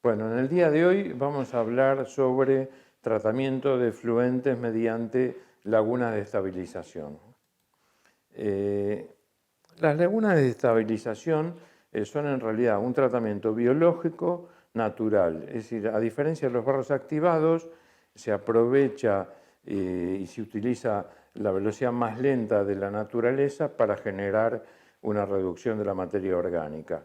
Bueno, en el día de hoy vamos a hablar sobre tratamiento de efluentes mediante lagunas de estabilización. Las lagunas de estabilización son en realidad un tratamiento biológico natural, es decir, a diferencia de los barros activados, se aprovecha y se utiliza la velocidad más lenta de la naturaleza para generar una reducción de la materia orgánica.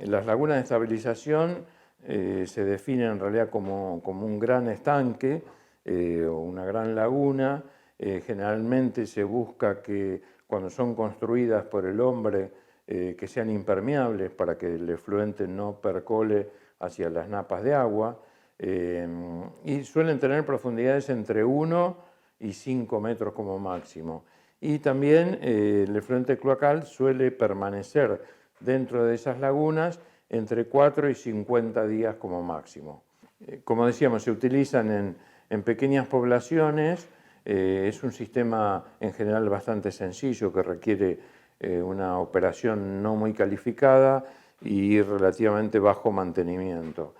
Las lagunas de estabilización se definen en realidad como un gran estanque o una gran laguna. Generalmente se busca que cuando son construidas por el hombre que sean impermeables para que el efluente no percole hacia las napas de agua y suelen tener profundidades entre 1 y 5 metros como máximo. Y también el efluente cloacal suele permanecer dentro de esas lagunas entre 4 y 50 días como máximo. Como decíamos, se utilizan en pequeñas poblaciones, es un sistema en general bastante sencillo que requiere una operación no muy calificada y relativamente bajo mantenimiento,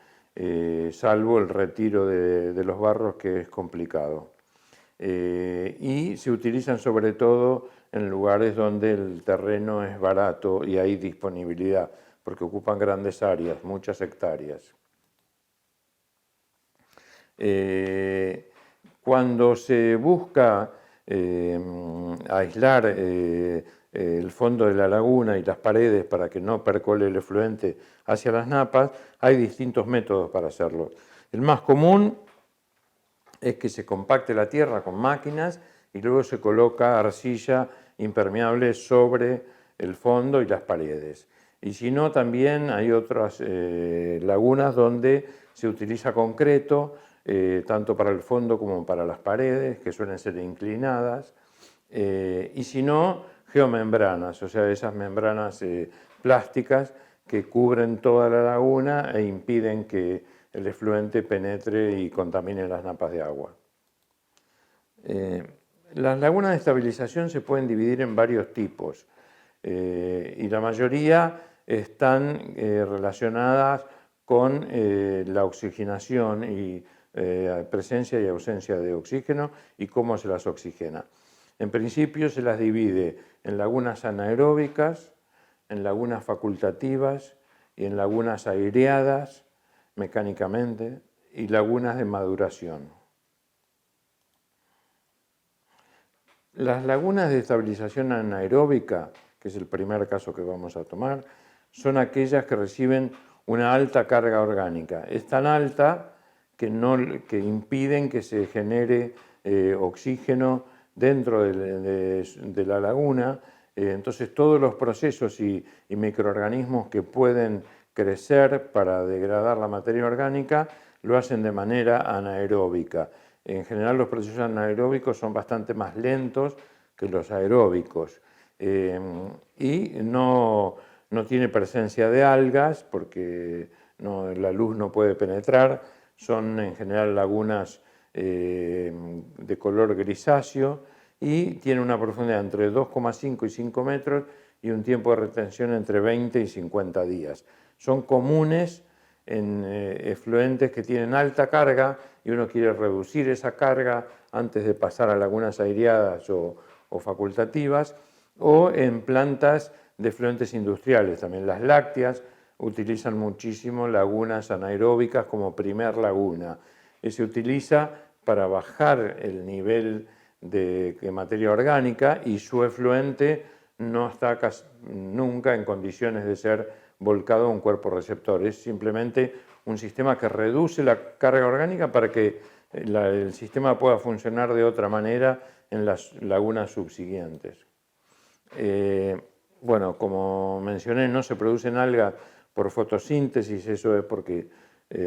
salvo el retiro de los barros, que es complicado. Y se utilizan sobre todo en lugares donde el terreno es barato y hay disponibilidad, porque ocupan grandes áreas, muchas hectáreas. Cuando se busca aislar el fondo de la laguna y las paredes para que no percole el efluente hacia las napas, hay distintos métodos para hacerlo. El más común es que se compacte la tierra con máquinas y luego se coloca arcilla impermeable sobre el fondo y las paredes. Y si no, también hay otras lagunas donde se utiliza concreto, tanto para el fondo como para las paredes, que suelen ser inclinadas, y si no, geomembranas, o sea, esas membranas plásticas que cubren toda la laguna e impiden que el efluente penetre y contamine las napas de agua. Las lagunas de estabilización se pueden dividir en varios tipos y la mayoría están relacionadas con la oxigenación y presencia y ausencia de oxígeno y cómo se las oxigena. En principio se las divide en lagunas anaeróbicas, en lagunas facultativas y en lagunas aireadas mecánicamente y lagunas de maduración. Las lagunas de estabilización anaeróbica, que es el primer caso que vamos a tomar, son aquellas que reciben una alta carga orgánica. Es tan alta que impiden que se genere oxígeno dentro de la laguna. Entonces todos los procesos y microorganismos que pueden crecer para degradar la materia orgánica lo hacen de manera anaeróbica. En general los procesos anaeróbicos son bastante más lentos que los aeróbicos y no tiene presencia de algas porque la luz no puede penetrar. Son en general lagunas de color grisáceo y tiene una profundidad entre 2,5 y 5 metros y un tiempo de retención entre 20 y 50 días. Son comunes en efluentes que tienen alta carga y uno quiere reducir esa carga antes de pasar a lagunas aireadas o facultativas, o en plantas de efluentes industriales. También las lácteas utilizan muchísimo lagunas anaeróbicas como primer laguna. Se utiliza para bajar el nivel de materia orgánica y su efluente no está nunca en condiciones de ser volcado a un cuerpo receptor. Es simplemente un sistema que reduce la carga orgánica para que el sistema pueda funcionar de otra manera en las lagunas subsiguientes. Bueno, como mencioné, no se producen algas por fotosíntesis. Eso es porque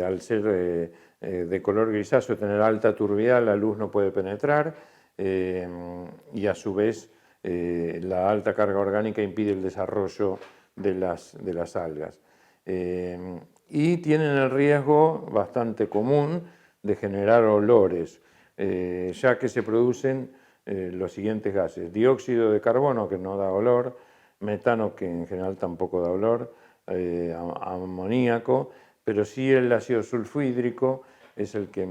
al ser de color grisáceo, tener alta turbidez, la luz no puede penetrar y a su vez la alta carga orgánica impide el desarrollo de las algas. Y tienen el riesgo bastante común de generar olores, ya que se producen los siguientes gases: dióxido de carbono, que no da olor; metano, que en general tampoco da olor; amoníaco, pero sí el ácido sulfhídrico es el que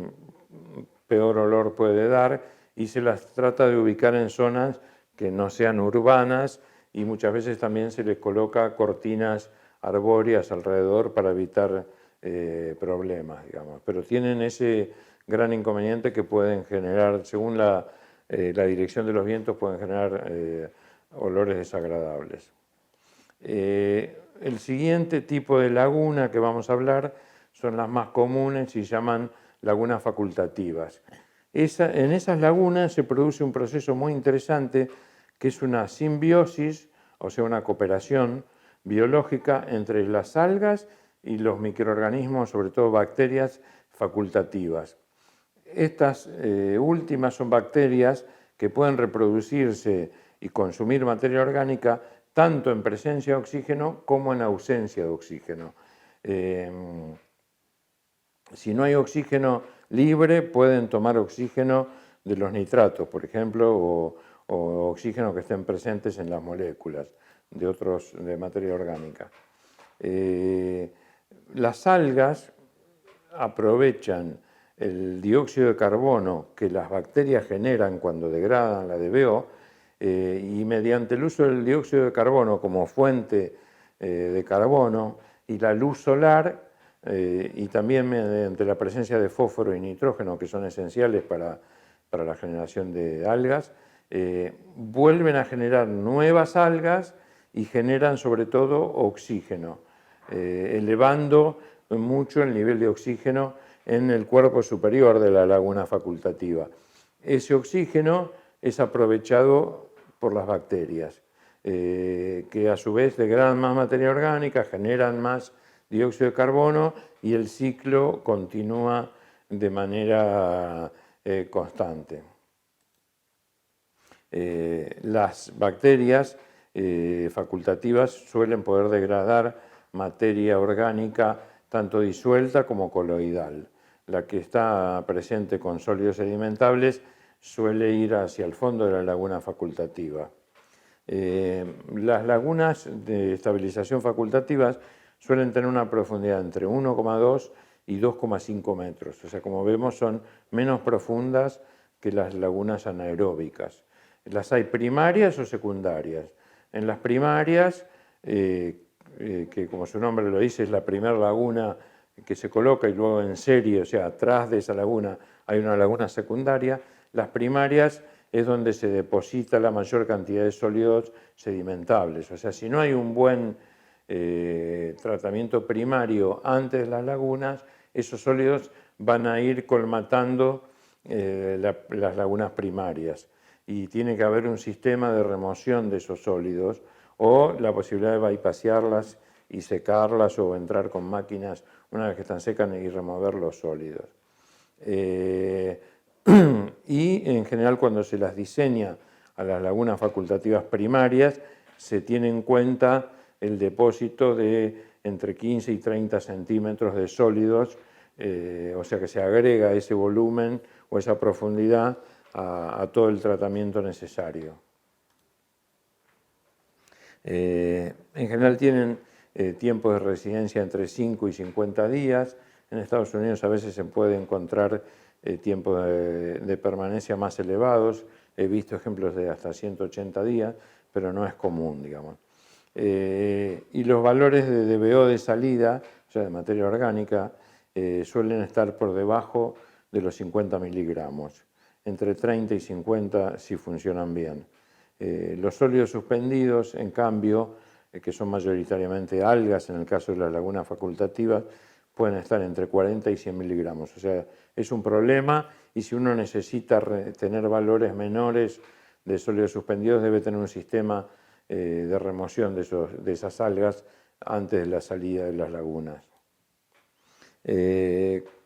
peor olor puede dar y se las trata de ubicar en zonas que no sean urbanas y muchas veces también se les coloca cortinas arbóreas alrededor para evitar problemas, digamos. Pero tienen ese gran inconveniente que pueden generar, según la dirección de los vientos, pueden generar olores desagradables. El siguiente tipo de laguna que vamos a hablar son las más comunes y se llaman lagunas facultativas. En esas lagunas se produce un proceso muy interesante que es una simbiosis, o sea, una cooperación biológica entre las algas y los microorganismos, sobre todo bacterias facultativas. Estas últimas son bacterias que pueden reproducirse y consumir materia orgánica tanto en presencia de oxígeno como en ausencia de oxígeno. Si no hay oxígeno libre, pueden tomar oxígeno de los nitratos, por ejemplo, o oxígeno que estén presentes en las moléculas de materia orgánica. Las algas aprovechan el dióxido de carbono que las bacterias generan cuando degradan la DBO y mediante el uso del dióxido de carbono como fuente de carbono y la luz solar y también mediante la presencia de fósforo y nitrógeno que son esenciales para la generación de algas, vuelven a generar nuevas algas y generan sobre todo oxígeno, elevando mucho el nivel de oxígeno en el cuerpo superior de la laguna facultativa. Ese oxígeno es aprovechado por las bacterias, que a su vez degradan más materia orgánica, generan más dióxido de carbono y el ciclo continúa de manera constante. Las bacterias facultativas suelen poder degradar materia orgánica tanto disuelta como coloidal. La que está presente con sólidos sedimentables suele ir hacia el fondo de la laguna facultativa. Las lagunas de estabilización facultativas suelen tener una profundidad entre 1,2 y 2,5 metros. O sea, como vemos, son menos profundas que las lagunas anaeróbicas. Las hay primarias o secundarias. En las primarias, que como su nombre lo dice, es la primera laguna que se coloca y luego en serie, o sea, atrás de esa laguna hay una laguna secundaria. Las primarias es donde se deposita la mayor cantidad de sólidos sedimentables. O sea, si no hay un buen tratamiento primario antes de las lagunas, esos sólidos van a ir colmatando las lagunas primarias. Y tiene que haber un sistema de remoción de esos sólidos o la posibilidad de bypasearlas y secarlas o entrar con máquinas una vez que están secas y remover los sólidos. Y en general cuando se las diseña a las lagunas facultativas primarias se tiene en cuenta el depósito de entre 15 y 30 centímetros de sólidos, o sea que se agrega ese volumen o esa profundidad a todo el tratamiento necesario. En general tienen tiempos de residencia entre 5 y 50 días. En Estados Unidos a veces se puede encontrar tiempos de permanencia más elevados. He visto ejemplos de hasta 180 días, pero no es común, digamos. Y los valores de DBO de salida, o sea, de materia orgánica, suelen estar por debajo de los 50 miligramos, entre 30 y 50 si funcionan bien. Los sólidos suspendidos, en cambio, que son mayoritariamente algas en el caso de las lagunas facultativas, pueden estar entre 40 y 100 miligramos. O sea, es un problema y si uno necesita tener valores menores de sólidos suspendidos, debe tener un sistema de remoción de esas algas antes de la salida de las lagunas.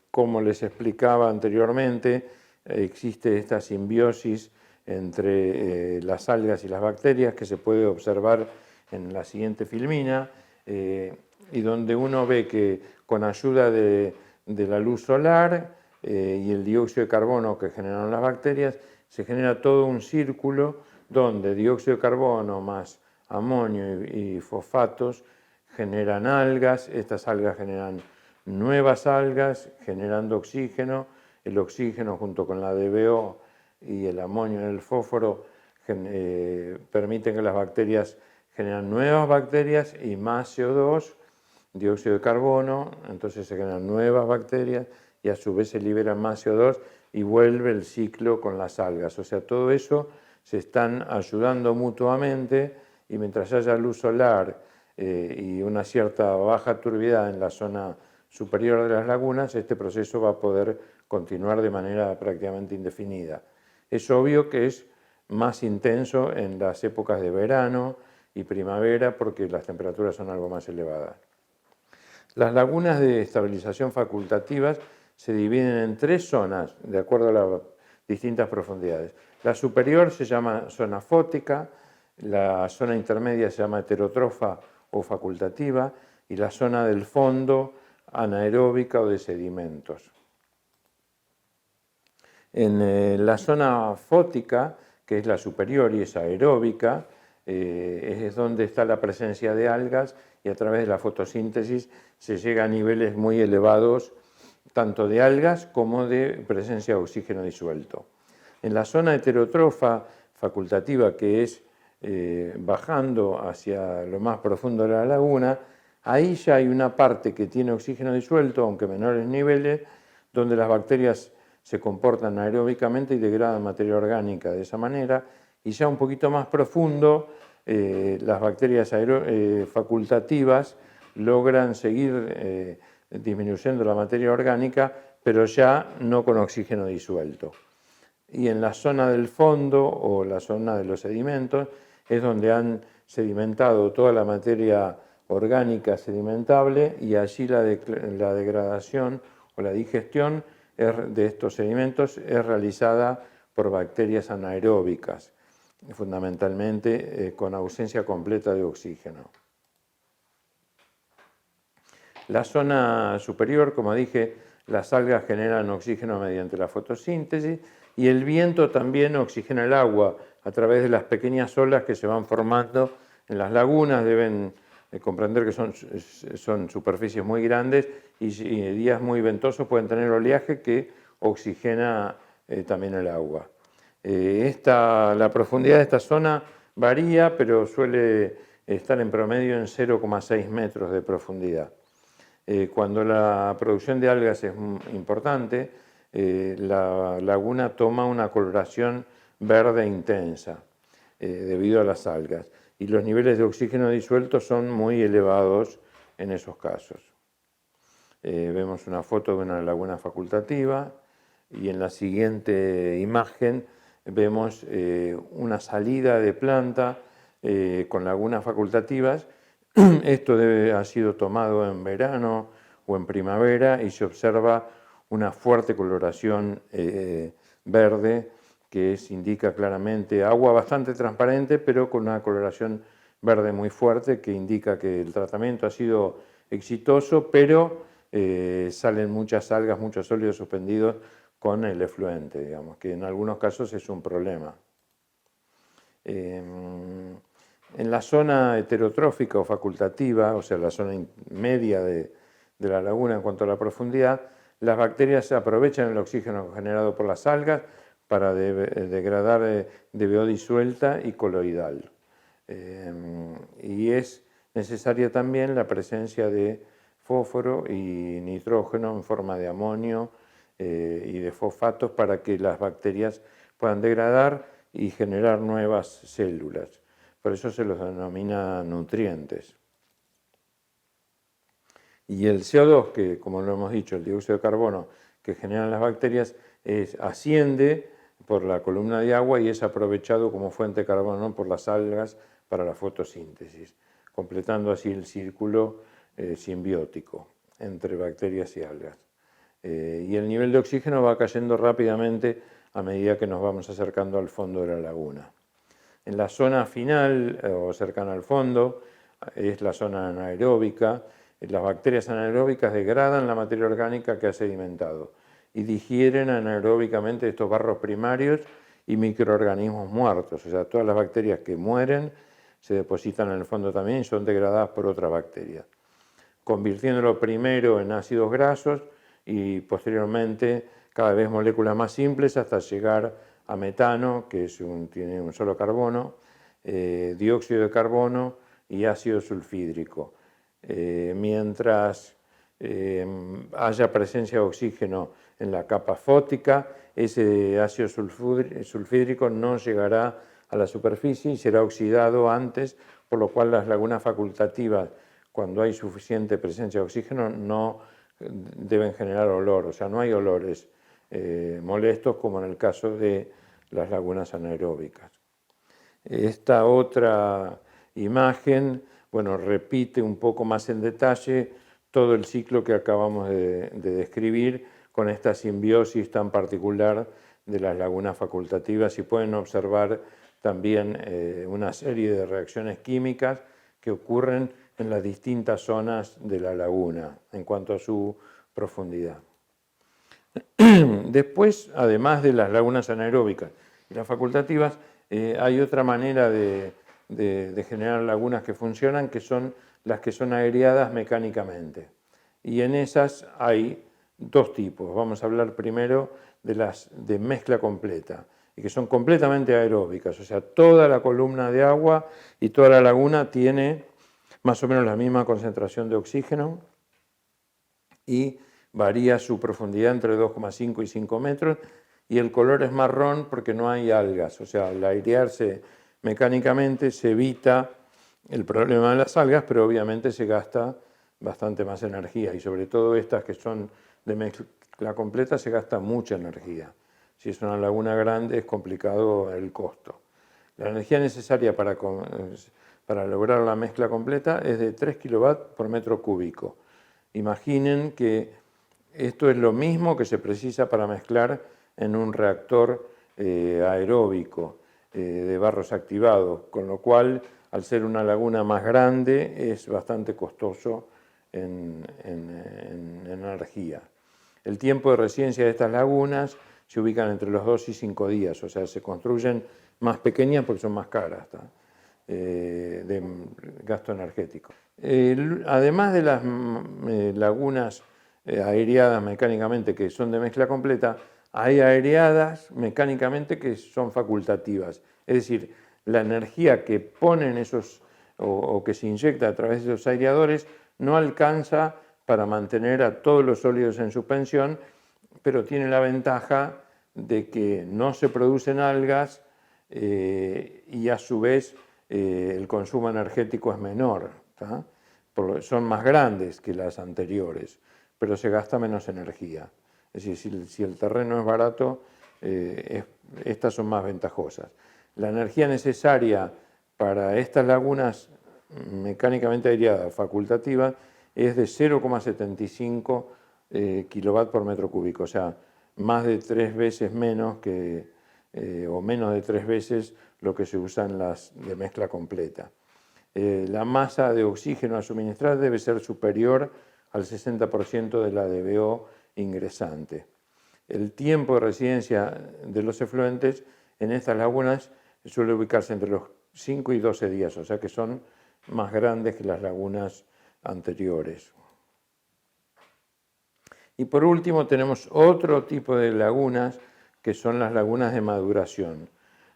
Como les explicaba anteriormente, existe esta simbiosis entre las algas y las bacterias que se puede observar en la siguiente filmina y donde uno ve que con ayuda de la luz solar y el dióxido de carbono que generan las bacterias se genera todo un círculo donde dióxido de carbono más amonio y fosfatos generan algas, estas algas generan nuevas algas generando oxígeno. El oxígeno junto con la DBO y el amonio y el fósforo permiten que las bacterias generan nuevas bacterias y más CO2, dióxido de carbono, entonces se generan nuevas bacterias y a su vez se libera más CO2 y vuelve el ciclo con las algas. O sea, todo eso se están ayudando mutuamente y mientras haya luz solar y una cierta baja turbidez en la zona superior de las lagunas, este proceso va a poder continuar de manera prácticamente indefinida. Es obvio que es más intenso en las épocas de verano y primavera porque las temperaturas son algo más elevadas. Las lagunas de estabilización facultativas se dividen en 3 zonas de acuerdo a las distintas profundidades. La superior se llama zona fótica, la zona intermedia se llama heterotrofa o facultativa y la zona del fondo anaeróbica o de sedimentos. En la zona fótica, que es la superior y es aeróbica, es donde está la presencia de algas y a través de la fotosíntesis se llega a niveles muy elevados tanto de algas como de presencia de oxígeno disuelto. En la zona heterotrofa facultativa, que es bajando hacia lo más profundo de la laguna, ahí ya hay una parte que tiene oxígeno disuelto, aunque menores niveles, donde las bacterias se comportan aeróbicamente y degradan materia orgánica de esa manera, y ya un poquito más profundo, las bacterias facultativas logran seguir disminuyendo la materia orgánica, pero ya no con oxígeno disuelto. Y en la zona del fondo o la zona de los sedimentos es donde han sedimentado toda la materia orgánica sedimentable y allí la degradación o la digestión de estos sedimentos es realizada por bacterias anaeróbicas, fundamentalmente con ausencia completa de oxígeno. La zona superior, como dije, las algas generan oxígeno mediante la fotosíntesis y el viento también oxigena el agua a través de las pequeñas olas que se van formando en las lagunas. Deben comprender que son superficies muy grandes y días muy ventosos pueden tener oleaje que oxigena también el agua. La profundidad de esta zona varía, pero suele estar en promedio en 0,6 metros de profundidad. Cuando la producción de algas es importante, la laguna toma una coloración verde intensa debido a las algas y los niveles de oxígeno disuelto son muy elevados en esos casos. Vemos una foto de una laguna facultativa y en la siguiente imagen vemos una salida de planta con lagunas facultativas. Esto ha sido tomado en verano o en primavera y se observa una fuerte coloración verde que indica claramente agua bastante transparente pero con una coloración verde muy fuerte que indica que el tratamiento ha sido exitoso, pero salen muchas algas, muchos sólidos suspendidos con el efluente, digamos, que en algunos casos es un problema. En la zona heterotrófica o facultativa, o sea, la zona media de la laguna en cuanto a la profundidad, las bacterias aprovechan el oxígeno generado por las algas para degradar DBO disuelta y coloidal. Y es necesaria también la presencia de fósforo y nitrógeno en forma de amonio y de fosfatos para que las bacterias puedan degradar y generar nuevas células. Por eso se los denomina nutrientes. Y el CO2, que como lo hemos dicho, el dióxido de carbono que generan las bacterias, asciende por la columna de agua y es aprovechado como fuente de carbono por las algas para la fotosíntesis, completando así el círculo simbiótico entre bacterias y algas. Y el nivel de oxígeno va cayendo rápidamente a medida que nos vamos acercando al fondo de la laguna. En la zona final o cercana al fondo es la zona anaeróbica. Las bacterias anaeróbicas degradan la materia orgánica que ha sedimentado y digieren anaeróbicamente estos barros primarios y microorganismos muertos. O sea, todas las bacterias que mueren se depositan en el fondo también y son degradadas por otras bacterias. convirtiéndolo primero en ácidos grasos y posteriormente cada vez moléculas más simples hasta llegar a metano, que tiene un solo carbono, dióxido de carbono y ácido sulfídrico. Mientras haya presencia de oxígeno en la capa fótica, ese ácido sulfídrico no llegará a la superficie y será oxidado antes, por lo cual las lagunas facultativas, cuando hay suficiente presencia de oxígeno, no deben generar olor, o sea, no hay olores molestos como en el caso de las lagunas anaeróbicas. Esta otra imagen, bueno, repite un poco más en detalle todo el ciclo que acabamos de describir con esta simbiosis tan particular de las lagunas facultativas, y pueden observar también una serie de reacciones químicas que ocurren en las distintas zonas de la laguna en cuanto a su profundidad. Después, además de las lagunas anaeróbicas y las facultativas, hay otra manera de generar lagunas que funcionan, que son las que son aireadas mecánicamente. Y en esas hay dos tipos. Vamos a hablar primero de las de mezcla completa, y que son completamente aeróbicas, o sea, toda la columna de agua y toda la laguna tiene más o menos la misma concentración de oxígeno y varía su profundidad entre 2,5 y 5 metros, y el color es marrón porque no hay algas, o sea, al airearse mecánicamente se evita el problema de las algas, pero obviamente se gasta bastante más energía, y sobre todo estas que son de mezcla completa se gasta mucha energía. Si es una laguna grande es complicado el costo. La energía necesaria para lograr la mezcla completa es de 3 kW por metro cúbico. Imaginen que esto es lo mismo que se precisa para mezclar en un reactor aeróbico de barros activados, con lo cual, al ser una laguna más grande, es bastante costoso en energía. El tiempo de residencia de estas lagunas se ubican entre los 2 y 5 días, o sea, se construyen más pequeñas porque son más caras, de gasto energético. Además de las lagunas aireadas mecánicamente que son de mezcla completa, hay aireadas mecánicamente que son facultativas, es decir, la energía que ponen esos o que se inyecta a través de esos aireadores no alcanza para mantener a todos los sólidos en suspensión, pero tiene la ventaja de que no se producen algas y a su vez el consumo energético es menor, son más grandes que las anteriores, pero se gasta menos energía. Es decir, si el terreno es barato, estas son más ventajosas. La energía necesaria para estas lagunas mecánicamente aireadas facultativas es de 0,75 kW por metro cúbico, o sea, más de 3 veces menos o menos de 3 veces lo que se usa en las de mezcla completa. La masa de oxígeno a suministrar debe ser superior al 60% de la DBO ingresante. El tiempo de residencia de los efluentes en estas lagunas suele ubicarse entre los 5 y 12 días, o sea que son más grandes que las lagunas anteriores. Y por último tenemos otro tipo de lagunas que son las lagunas de maduración.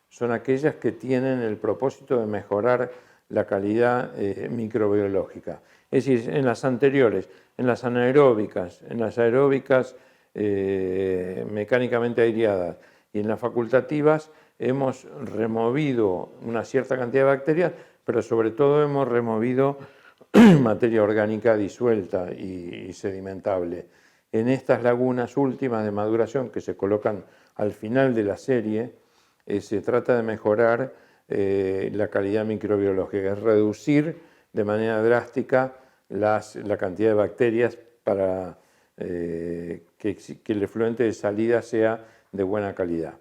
Son aquellas que tienen el propósito de mejorar la calidad microbiológica. Es decir, en las anteriores, en las anaeróbicas, en las aeróbicas mecánicamente aireadas y en las facultativas hemos removido una cierta cantidad de bacterias, pero sobre todo hemos removido materia orgánica disuelta y sedimentable. En estas lagunas últimas de maduración que se colocan al final de la serie, se trata de mejorar la calidad microbiológica, es reducir de manera drástica la cantidad de bacterias para que el efluente de salida sea de buena calidad.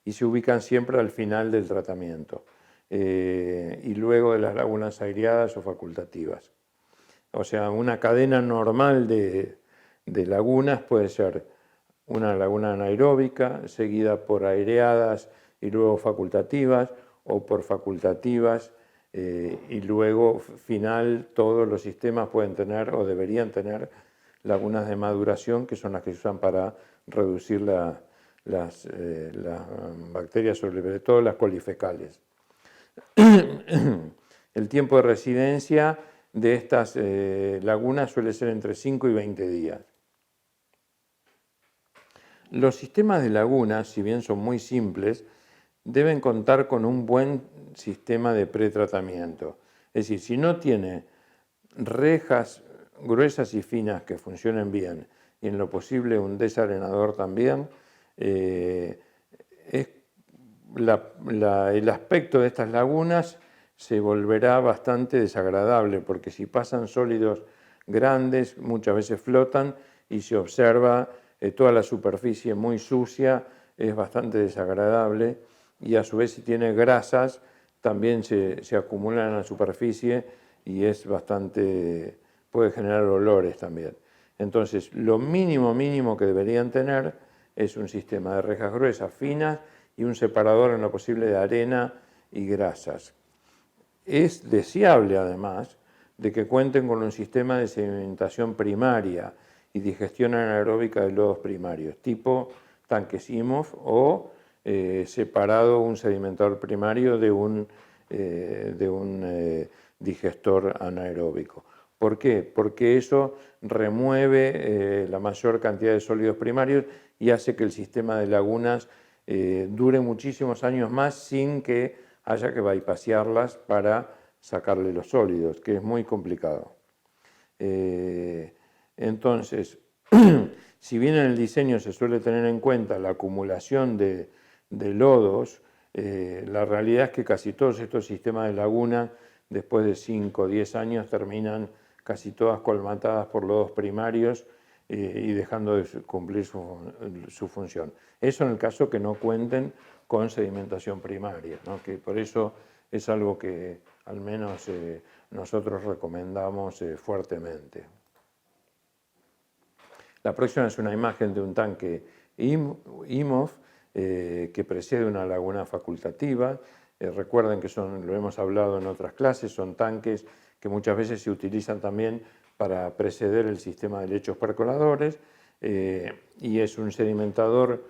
Y se ubican siempre al final del tratamiento y luego de las lagunas aireadas o facultativas. O sea, una cadena normal de lagunas puede ser una laguna anaeróbica seguida por aireadas y luego facultativas, o por facultativas y luego final todos los sistemas pueden tener o deberían tener lagunas de maduración, que son las que se usan para reducir las bacterias, sobre todo las colifecales. El tiempo de residencia de estas lagunas suele ser entre 5 y 20 días. Los sistemas de lagunas, si bien son muy simples, deben contar con un buen sistema de pretratamiento. Es decir, si no tiene rejas gruesas y finas que funcionen bien y en lo posible un desarenador también, el aspecto de estas lagunas se volverá bastante desagradable, porque si pasan sólidos grandes muchas veces flotan y se observa toda la superficie muy sucia, es bastante desagradable, y a su vez si tiene grasas también se acumulan en la superficie y es bastante, puede generar olores también. Entonces, lo mínimo que deberían tener es un sistema de rejas gruesas, finas y un separador en lo posible de arena y grasas. Es deseable además de que cuenten con un sistema de sedimentación primaria y digestión anaeróbica de lodos primarios, tipo tanques IMOF o separado un sedimentador primario de un digestor anaeróbico. ¿Por qué? Porque eso remueve la mayor cantidad de sólidos primarios y hace que el sistema de lagunas dure muchísimos años más sin que haya que bypasearlas para sacarle los sólidos, que es muy complicado. Entonces, si bien en el diseño se suele tener en cuenta la acumulación de lodos, la realidad es que casi todos estos sistemas de laguna, después de 5 o 10 años, terminan casi todas colmatadas por lodos primarios y dejando de cumplir su función. Eso en el caso que no cuenten con sedimentación primaria, ¿no? Que por eso es algo que al menos nosotros recomendamos fuertemente. La próxima es una imagen de un tanque IMOF que precede una laguna facultativa. Recuerden que lo hemos hablado en otras clases, son tanques que muchas veces se utilizan también para preceder el sistema de lechos percoladores, y es un sedimentador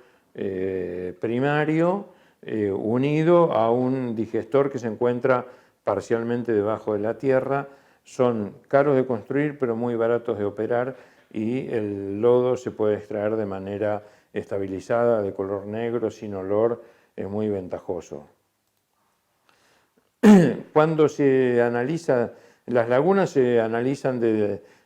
primario unido a un digestor que se encuentra parcialmente debajo de la tierra. Son caros de construir pero muy baratos de operar, y el lodo se puede extraer de manera estabilizada, de color negro, sin olor, es muy ventajoso. Cuando se analiza, las lagunas se analizan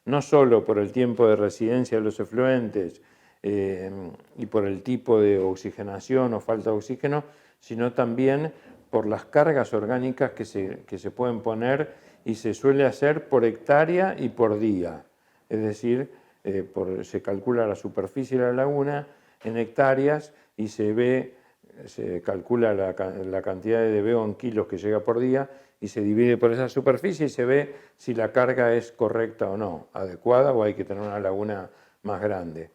no solo por el tiempo de residencia de los efluentes y por el tipo de oxigenación o falta de oxígeno, sino también por las cargas orgánicas que se pueden poner, y se suele hacer por hectárea y por día. Es decir, se calcula la superficie de la laguna en hectáreas y se calcula la cantidad de DBO en kilos que llega por día y se divide por esa superficie y se ve si la carga es correcta o no, adecuada, o hay que tener una laguna más grande.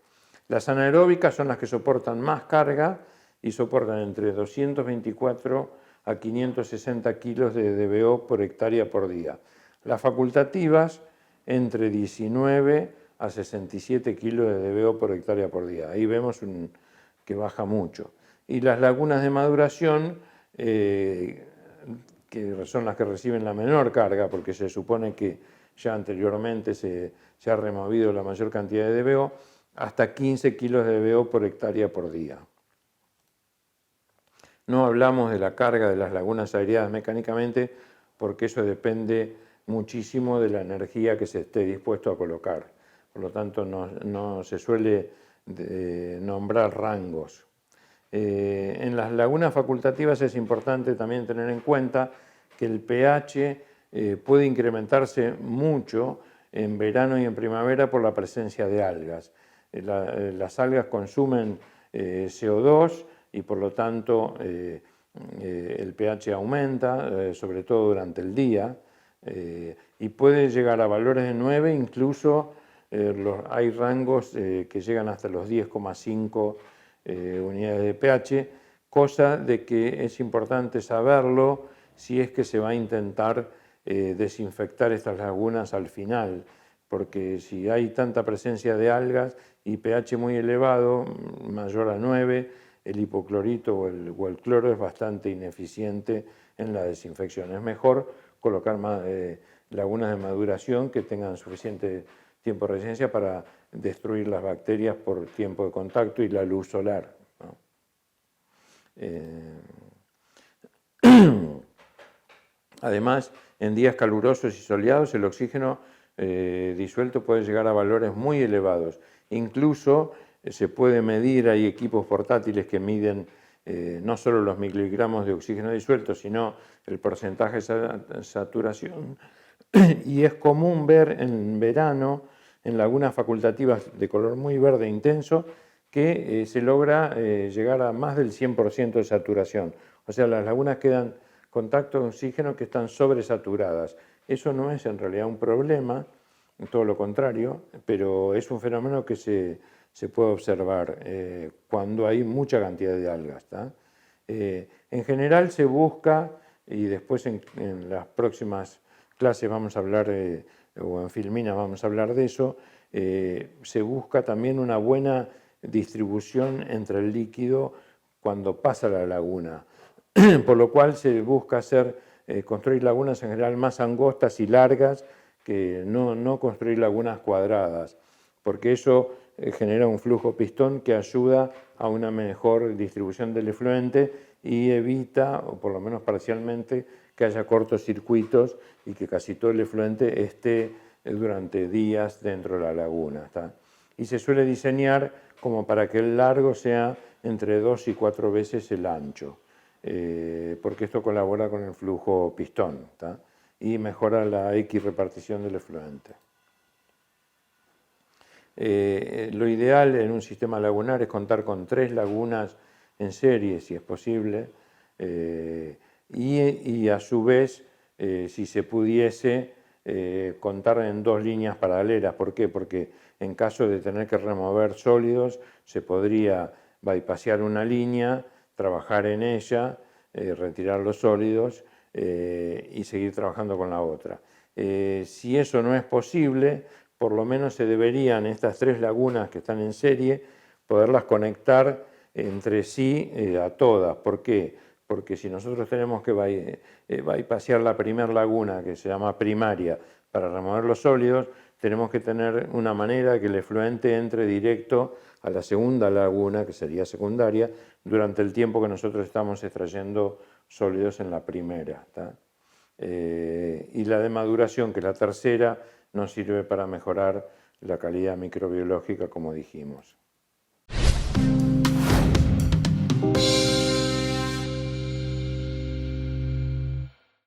Las anaeróbicas son las que soportan más carga y soportan entre 224 a 560 kilos de DBO por hectárea por día. Las facultativas entre 19 a 67 kilos de DBO por hectárea por día. Ahí vemos que baja mucho. Y las lagunas de maduración, que son las que reciben la menor carga, porque se supone que ya anteriormente se ha removido la mayor cantidad de DBO, hasta 15 kilos de DBO por hectárea por día. No hablamos de la carga de las lagunas aireadas mecánicamente, porque eso depende muchísimo de la energía que se esté dispuesto a colocar. Por lo tanto, no se suele nombrar rangos. En las lagunas facultativas es importante también tener en cuenta que el pH puede incrementarse mucho en verano y en primavera por la presencia de algas. Las algas consumen CO2 y por lo tanto el pH aumenta, sobre todo durante el día, y puede llegar a valores de 9, incluso hay rangos que llegan hasta los 10,5 unidades de pH, cosa de que es importante saberlo si es que se va a intentar desinfectar estas lagunas al final, porque si hay tanta presencia de algas y pH muy elevado, mayor a 9, el hipoclorito o el cloro es bastante ineficiente en la desinfección. Es mejor colocar lagunas de maduración que tengan suficiente tiempo de resistencia para destruir las bacterias por tiempo de contacto y la luz solar, ¿no? Además, en días calurosos y soleados, el oxígeno disuelto puede llegar a valores muy elevados. Incluso se puede medir, hay equipos portátiles que miden no solo los miligramos de oxígeno disuelto, sino el porcentaje de saturación. Y es común ver en verano, en lagunas facultativas de color muy verde intenso, que se logra llegar a más del 100% de saturación. O sea, las lagunas quedan contacto de oxígeno que están sobresaturadas. Eso no es en realidad un problema, todo lo contrario, pero es un fenómeno que se puede observar cuando hay mucha cantidad de algas. En general se busca, y después en las próximas clases vamos a hablar, o en Filmina vamos a hablar de eso, se busca también una buena distribución entre el líquido cuando pasa la laguna, por lo cual se busca construir lagunas en general más angostas y largas, que no construir lagunas cuadradas, porque eso genera un flujo pistón que ayuda a una mejor distribución del efluente y evita, o por lo menos parcialmente, que haya cortocircuitos y que casi todo el efluente esté durante días dentro de la laguna. Y se suele diseñar como para que el largo sea entre 2 y 4 veces el ancho, porque esto colabora con el flujo pistón y mejora la equirrepartición del efluente. Lo ideal en un sistema lagunar es contar con 3 lagunas en serie, si es posible, y a su vez, si se pudiese, contar en 2 líneas paralelas. ¿Por qué? Porque en caso de tener que remover sólidos, se podría bypassear una línea, trabajar en ella, retirar los sólidos y seguir trabajando con la otra. Si eso no es posible, por lo menos se deberían estas 3 lagunas que están en serie poderlas conectar entre sí a todas. ¿Por qué? Porque si nosotros tenemos que bypassear la primera laguna, que se llama primaria, para remover los sólidos, tenemos que tener una manera que el efluente entre directo a la segunda laguna, que sería secundaria, durante el tiempo que nosotros estamos extrayendo sólidos en la primera. Y la de maduración, que es la tercera, nos sirve para mejorar la calidad microbiológica, como dijimos.